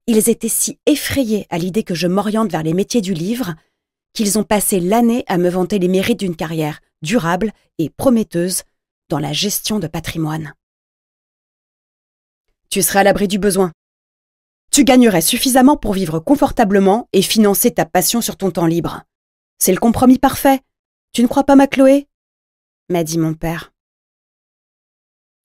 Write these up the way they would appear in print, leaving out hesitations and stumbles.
Ils étaient si effrayés à l'idée que je m'oriente vers les métiers du livre qu'ils ont passé l'année à me vanter les mérites d'une carrière durable et prometteuse dans la gestion de patrimoine. Tu serais à l'abri du besoin. Tu gagnerais suffisamment pour vivre confortablement et financer ta passion sur ton temps libre. C'est le compromis parfait. Tu ne crois pas, ma Chloé ? M'a dit mon père.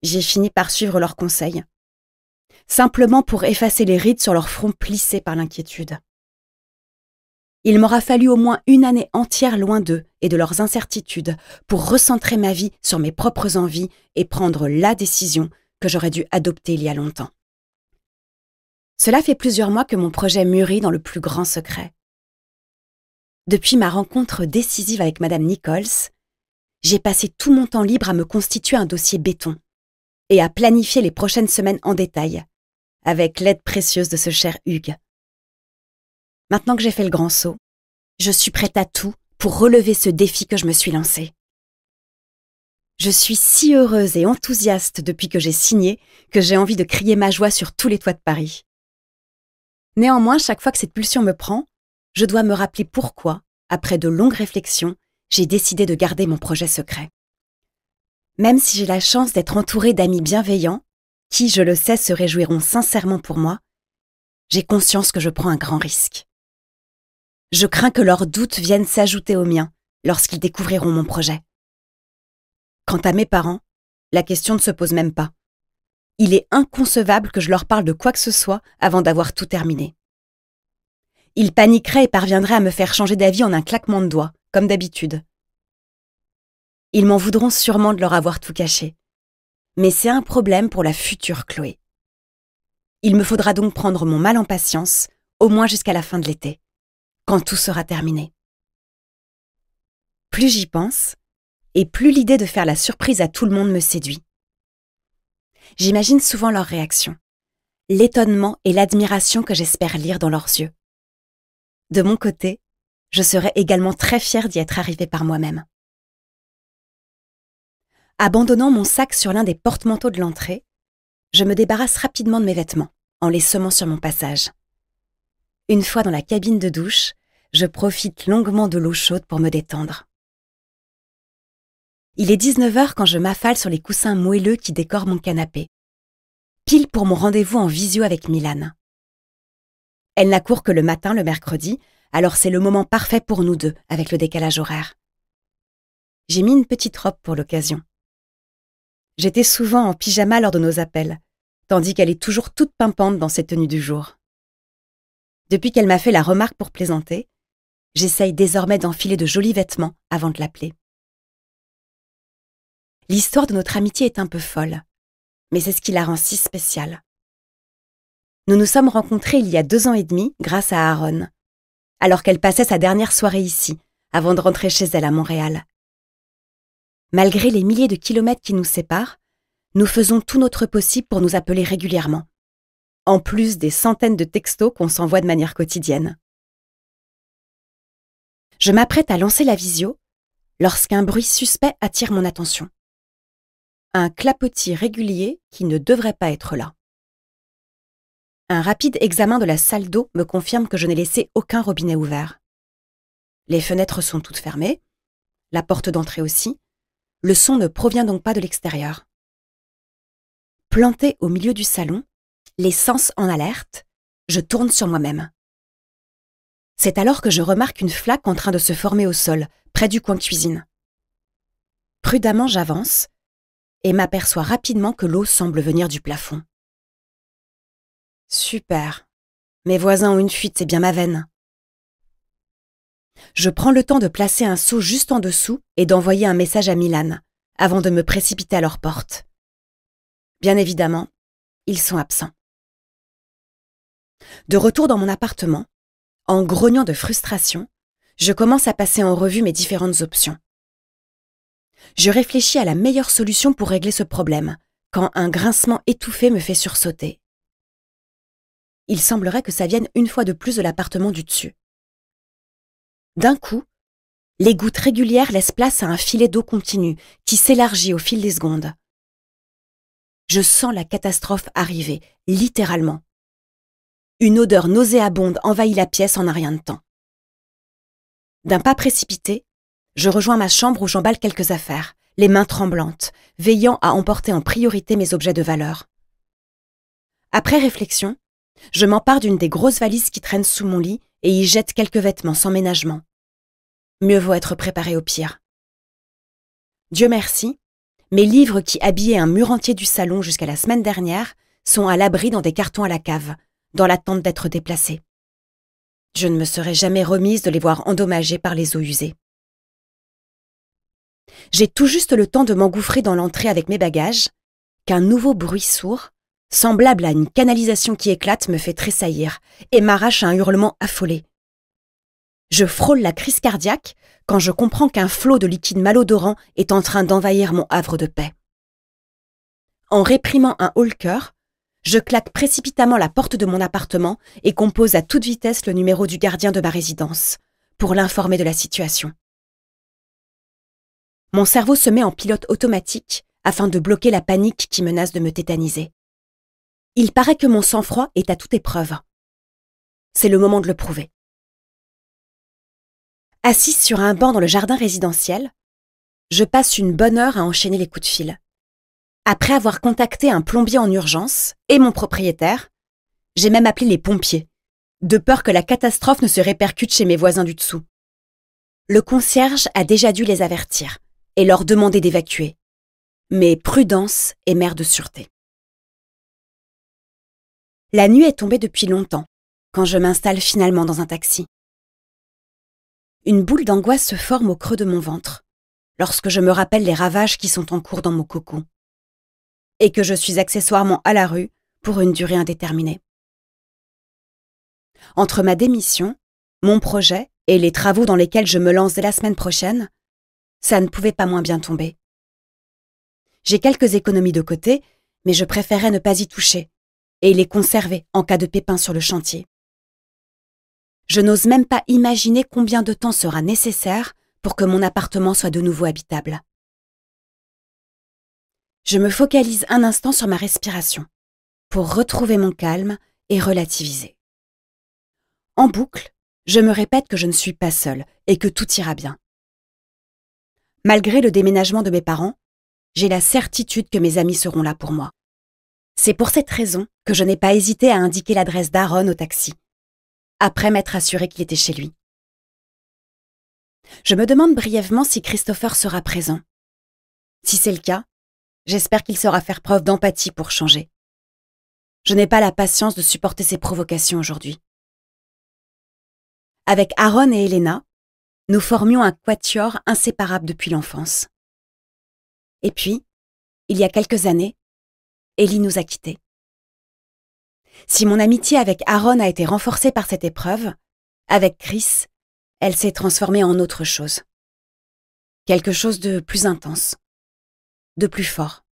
J'ai fini par suivre leurs conseils, simplement pour effacer les rides sur leur front plissé par l'inquiétude. Il m'aura fallu au moins une année entière loin d'eux et de leurs incertitudes pour recentrer ma vie sur mes propres envies et prendre la décision que j'aurais dû adopter il y a longtemps. Cela fait plusieurs mois que mon projet mûrit dans le plus grand secret. Depuis ma rencontre décisive avec Madame Nichols, j'ai passé tout mon temps libre à me constituer un dossier béton et à planifier les prochaines semaines en détail, avec l'aide précieuse de ce cher Hugues. Maintenant que j'ai fait le grand saut, je suis prête à tout pour relever ce défi que je me suis lancé. Je suis si heureuse et enthousiaste depuis que j'ai signé que j'ai envie de crier ma joie sur tous les toits de Paris. Néanmoins, chaque fois que cette pulsion me prend, je dois me rappeler pourquoi, après de longues réflexions, j'ai décidé de garder mon projet secret. Même si j'ai la chance d'être entourée d'amis bienveillants, qui, je le sais, se réjouiront sincèrement pour moi, j'ai conscience que je prends un grand risque. Je crains que leurs doutes viennent s'ajouter aux miens lorsqu'ils découvriront mon projet. Quant à mes parents, la question ne se pose même pas. Il est inconcevable que je leur parle de quoi que ce soit avant d'avoir tout terminé. Ils paniqueraient et parviendraient à me faire changer d'avis en un claquement de doigts, comme d'habitude. Ils m'en voudront sûrement de leur avoir tout caché. Mais c'est un problème pour la future Chloé. Il me faudra donc prendre mon mal en patience, au moins jusqu'à la fin de l'été, quand tout sera terminé. Plus j'y pense, et plus l'idée de faire la surprise à tout le monde me séduit. J'imagine souvent leurs réactions, l'étonnement et l'admiration que j'espère lire dans leurs yeux. De mon côté, je serais également très fière d'y être arrivée par moi-même. Abandonnant mon sac sur l'un des porte-manteaux de l'entrée, je me débarrasse rapidement de mes vêtements, en les semant sur mon passage. Une fois dans la cabine de douche, je profite longuement de l'eau chaude pour me détendre. Il est 19h quand je m'affale sur les coussins moelleux qui décorent mon canapé. Pile pour mon rendez-vous en visio avec Milan. Elle n'a cours que le matin, le mercredi, alors c'est le moment parfait pour nous deux, avec le décalage horaire. J'ai mis une petite robe pour l'occasion. J'étais souvent en pyjama lors de nos appels, tandis qu'elle est toujours toute pimpante dans ses tenues du jour. Depuis qu'elle m'a fait la remarque pour plaisanter, j'essaye désormais d'enfiler de jolis vêtements avant de l'appeler. L'histoire de notre amitié est un peu folle, mais c'est ce qui la rend si spéciale. Nous nous sommes rencontrés il y a 2 ans et demi grâce à Aaron, alors qu'elle passait sa dernière soirée ici, avant de rentrer chez elle à Montréal. Malgré les milliers de kilomètres qui nous séparent, nous faisons tout notre possible pour nous appeler régulièrement, en plus des centaines de textos qu'on s'envoie de manière quotidienne. Je m'apprête à lancer la visio lorsqu'un bruit suspect attire mon attention. Un clapotis régulier qui ne devrait pas être là. Un rapide examen de la salle d'eau me confirme que je n'ai laissé aucun robinet ouvert. Les fenêtres sont toutes fermées, la porte d'entrée aussi. Le son ne provient donc pas de l'extérieur. Plantée au milieu du salon, les sens en alerte, je tourne sur moi-même. C'est alors que je remarque une flaque en train de se former au sol, près du coin cuisine. Prudemment, j'avance et m'aperçois rapidement que l'eau semble venir du plafond. Super. Mes voisins ont une fuite, c'est bien ma veine. Je prends le temps de placer un seau juste en dessous et d'envoyer un message à Milan, avant de me précipiter à leur porte. Bien évidemment, ils sont absents. De retour dans mon appartement, en grognant de frustration, je commence à passer en revue mes différentes options. Je réfléchis à la meilleure solution pour régler ce problème, quand un grincement étouffé me fait sursauter. Il semblerait que ça vienne une fois de plus de l'appartement du dessus. D'un coup, les gouttes régulières laissent place à un filet d'eau continue qui s'élargit au fil des secondes. Je sens la catastrophe arriver, littéralement. Une odeur nauséabonde envahit la pièce en un rien de temps. D'un pas précipité, je rejoins ma chambre où j'emballe quelques affaires, les mains tremblantes, veillant à emporter en priorité mes objets de valeur. Après réflexion, je m'empare d'une des grosses valises qui traînent sous mon lit et y jette quelques vêtements sans ménagement. Mieux vaut être préparé au pire. Dieu merci, mes livres qui habillaient un mur entier du salon jusqu'à la semaine dernière sont à l'abri dans des cartons à la cave, dans l'attente d'être déplacés. Je ne me serais jamais remise de les voir endommagés par les eaux usées. J'ai tout juste le temps de m'engouffrer dans l'entrée avec mes bagages, qu'un nouveau bruit sourd, semblable à une canalisation qui éclate, me fait tressaillir et m'arrache à un hurlement affolé. Je frôle la crise cardiaque quand je comprends qu'un flot de liquide malodorant est en train d'envahir mon havre de paix. En réprimant un haut-le-cœur, je claque précipitamment la porte de mon appartement et compose à toute vitesse le numéro du gardien de ma résidence, pour l'informer de la situation. Mon cerveau se met en pilote automatique afin de bloquer la panique qui menace de me tétaniser. Il paraît que mon sang-froid est à toute épreuve. C'est le moment de le prouver. Assise sur un banc dans le jardin résidentiel, je passe une bonne heure à enchaîner les coups de fil. Après avoir contacté un plombier en urgence et mon propriétaire, j'ai même appelé les pompiers, de peur que la catastrophe ne se répercute chez mes voisins du dessous. Le concierge a déjà dû les avertir et leur demander d'évacuer. Mais prudence est mère de sûreté. La nuit est tombée depuis longtemps, quand je m'installe finalement dans un taxi. Une boule d'angoisse se forme au creux de mon ventre, lorsque je me rappelle les ravages qui sont en cours dans mon cocon, et que je suis accessoirement à la rue pour une durée indéterminée. Entre ma démission, mon projet et les travaux dans lesquels je me lance dès la semaine prochaine, ça ne pouvait pas moins bien tomber. J'ai quelques économies de côté, mais je préférais ne pas y toucher et les conserver en cas de pépin sur le chantier. Je n'ose même pas imaginer combien de temps sera nécessaire pour que mon appartement soit de nouveau habitable. Je me focalise un instant sur ma respiration pour retrouver mon calme et relativiser. En boucle, je me répète que je ne suis pas seule et que tout ira bien. Malgré le déménagement de mes parents, j'ai la certitude que mes amis seront là pour moi. C'est pour cette raison que je n'ai pas hésité à indiquer l'adresse d'Aaron au taxi, après m'être assurée qu'il était chez lui. Je me demande brièvement si Christopher sera présent. Si c'est le cas, j'espère qu'il saura faire preuve d'empathie pour changer. Je n'ai pas la patience de supporter ses provocations aujourd'hui. Avec Aaron et Elena, nous formions un quatuor inséparable depuis l'enfance. Et puis, il y a quelques années, Ellie nous a quittés. Si mon amitié avec Aaron a été renforcée par cette épreuve, avec Chris, elle s'est transformée en autre chose. Quelque chose de plus intense, de plus fort.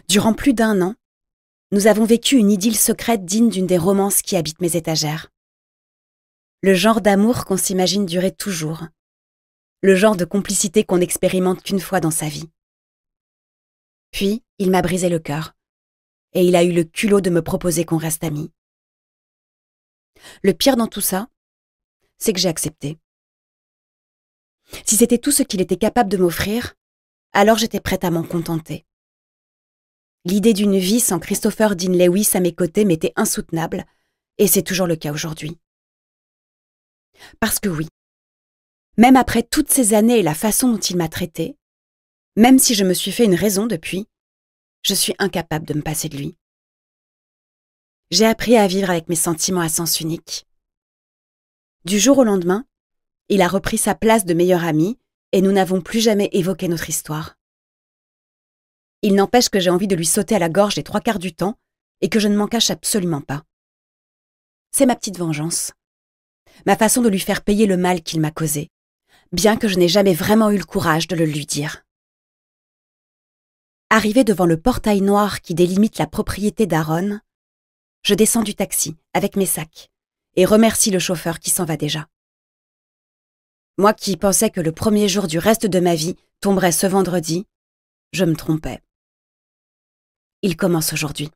Durant plus d'1 an, nous avons vécu une idylle secrète digne d'une des romances qui habitent mes étagères. Le genre d'amour qu'on s'imagine durer toujours. Le genre de complicité qu'on n'expérimente qu'une fois dans sa vie. Puis, il m'a brisé le cœur. Et il a eu le culot de me proposer qu'on reste amis. Le pire dans tout ça, c'est que j'ai accepté. Si c'était tout ce qu'il était capable de m'offrir, alors j'étais prête à m'en contenter. L'idée d'une vie sans Christopher Dean Lewis à mes côtés m'était insoutenable, et c'est toujours le cas aujourd'hui. Parce que oui, même après toutes ces années et la façon dont il m'a traitée, même si je me suis fait une raison depuis, je suis incapable de me passer de lui. J'ai appris à vivre avec mes sentiments à sens unique. Du jour au lendemain, il a repris sa place de meilleur ami et nous n'avons plus jamais évoqué notre histoire. Il n'empêche que j'ai envie de lui sauter à la gorge les 3/4 du temps et que je ne m'en cache absolument pas. C'est ma petite vengeance. Ma façon de lui faire payer le mal qu'il m'a causé, bien que je n'ai jamais vraiment eu le courage de le lui dire. Arrivé devant le portail noir qui délimite la propriété d'Aaron, je descends du taxi avec mes sacs et remercie le chauffeur qui s'en va déjà. Moi qui pensais que le premier jour du reste de ma vie tomberait ce vendredi, je me trompais. Il commence aujourd'hui.